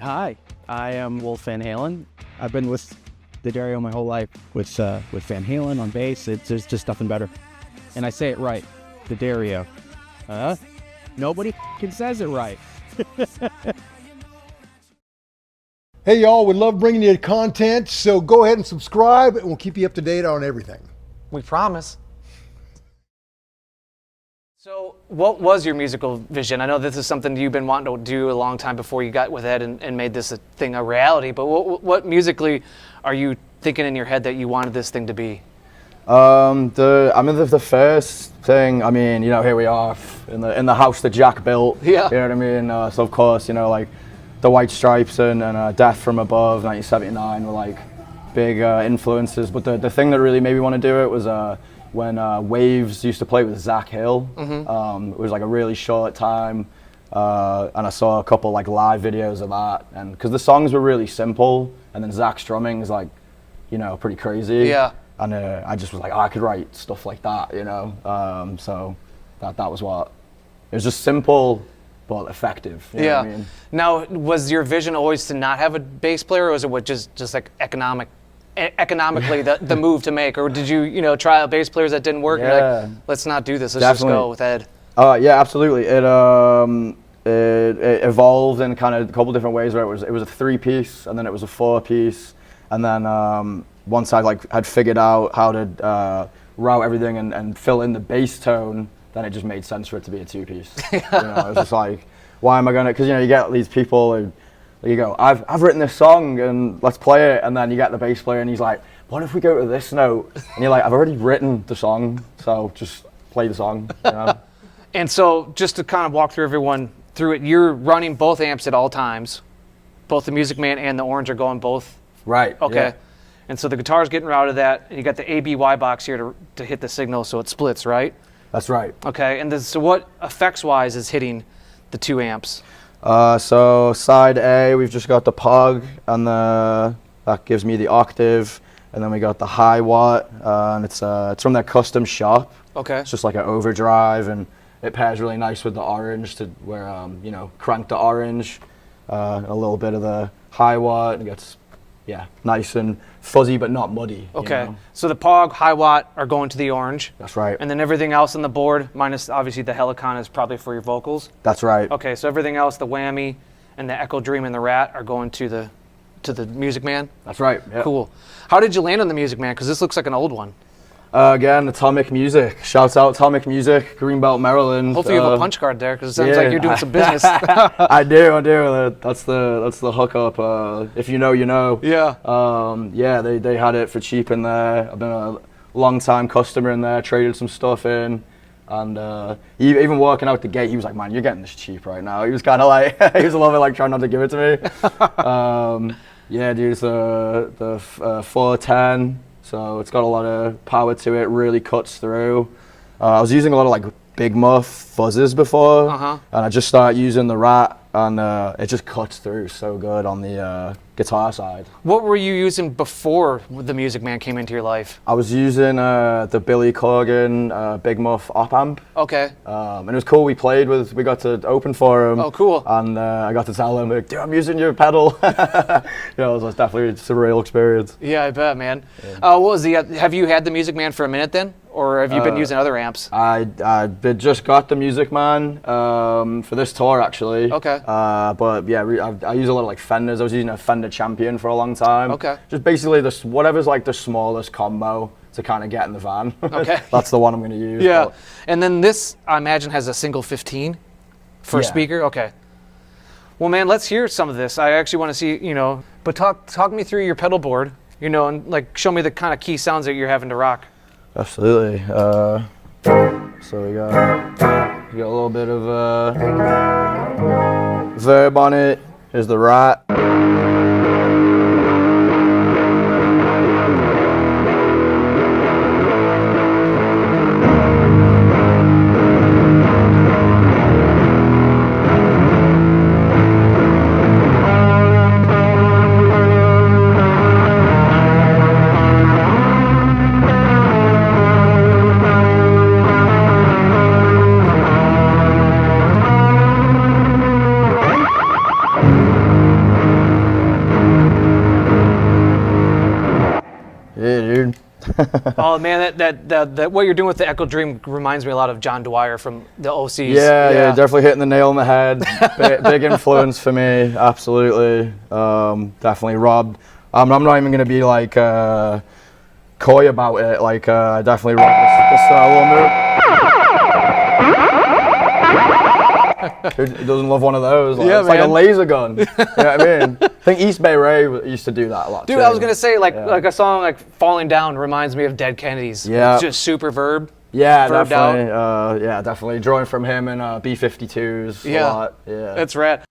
Hi, I am Wolf Van Halen. I've been with the Dario my whole life. With Van Halen on bass, there's just nothing better. And I say it right, the Dario. Nobody says it right. Hey y'all, we love bringing you content, so go ahead and subscribe and we'll keep you up to date on everything. We promise. So what was your musical vision? I know this is something you've been wanting to do a long time before you got with Ed and made this thing a reality, but what musically are you thinking in your head that you wanted this thing to be? The first thing, here we are in the house that Jack built. Yeah. You know what I mean? So of course, like the White Stripes and Death from Above, 1979 were like big influences. But the thing that really made me want to do it was when Waves used to play with Zach Hill. Mm-hmm. It was like a really short time, and I saw a couple like live videos of that, and because the songs were really simple, and then Zach's drumming is like, pretty crazy. Yeah. And I just was like, I could write stuff like that, so that was what, it was just simple but effective. You know what I mean? Now, was your vision always to not have a bass player, or was it just like economically the move to make, or did you try out bass players that didn't work? Yeah. You're like, let's not do this. Let's just go with Ed. Yeah, absolutely. It evolved in kind of a couple different ways. Where it was a 3-piece, and then it was a 4-piece, and then once I had figured out how to route everything and fill in the bass tone, then it just made sense for it to be a 2-piece. It was just like, why am I gonna? Because you get these people who, you go, I've written this song and let's play it, and then you get the bass player and he's like, what if we go to this note? And you're like, I've already written the song, so just play the song. And so just to kind of walk everyone through it, you're running both amps at all times. Both the Music Man and the Orange are going both. Right. Okay. Yeah. And so the guitar's getting routed that, and you got the ABY box here to hit the signal so it splits, right? That's right. Okay. And so what effects-wise is hitting the 2 amps? So side A, we've just got the Pog, and that gives me the octave, and then we got the high watt, and it's from their custom shop. Okay. It's just like an overdrive, and it pairs really nice with the orange to where crank the orange, a little bit of the high watt, and it gets nice and fuzzy but not muddy. Okay. So the Pog, high watt are going to the Orange. That's right. And then everything else on the board, minus obviously the Helicon, is probably for your vocals. That's right. Okay. So everything else, the Whammy and the Echo Dream and the Rat, are going to the Music Man. That's right. Yep. Cool. How did you land on the Music Man? Because this looks like an old one. Again, Atomic Music. Shouts out Atomic Music, Greenbelt, Maryland. Hopefully you have a punch card there, because it sounds like you're doing some business. I do. That's the hookup. If you know, you know. Yeah. They had it for cheap in there. I've been a long time customer in there. Traded some stuff in, and even working out the gate, he was like, "Man, you're getting this cheap right now." He was kind of like, he was a little bit like trying not to give it to me. Yeah, dude. It's the 410. So it's got a lot of power to it, really cuts through. I was using a lot of like big muff fuzzes before, and I just started using the Rat, and it just cuts through so good on the guitar side. What were you using before the Music Man came into your life? I was using the Billy Corgan Big Muff op amp. Okay. And it was cool. We got to open for him. Oh, cool. And I got to tell him, like, dude, I'm using your pedal. It was definitely a surreal experience. Yeah, I bet, man. What was have you had the Music Man for a minute then? Or have you been using other amps? I just got the Music Man for this tour, actually. Okay. But yeah, I use a lot of like Fenders. I was using a Fender Champion for a long time. Okay. Just basically whatever's like the smallest combo to kind of get in the van. Okay. That's the one I'm going to use. Yeah. But. And then this, I imagine, has a single 15 for a speaker. Okay. Well, man, let's hear some of this. I actually want to see, but talk me through your pedal board, and like show me the kind of key sounds that you're having to rock. Absolutely. So we got a little bit of verb on it. Here's the Rat. Oh man, that what you're doing with the Echo Dream reminds me a lot of John Dwyer from the OCs. Yeah, definitely hitting the nail on the head. Big influence for me, absolutely. Definitely Rob. I'm not even gonna be like coy about it. Like I definitely Rob this style Who doesn't love one of those? Like, Yeah, it's man. like a laser gun. You know what I mean? I think East Bay Ray used to do that a lot. Dude, too. I was gonna say like a song like "Falling Down" reminds me of Dead Kennedys. Yeah. It's just super verb. Yeah, Verbed definitely. Yeah, definitely drawing from him and B-52s a lot. Yeah, That's rad.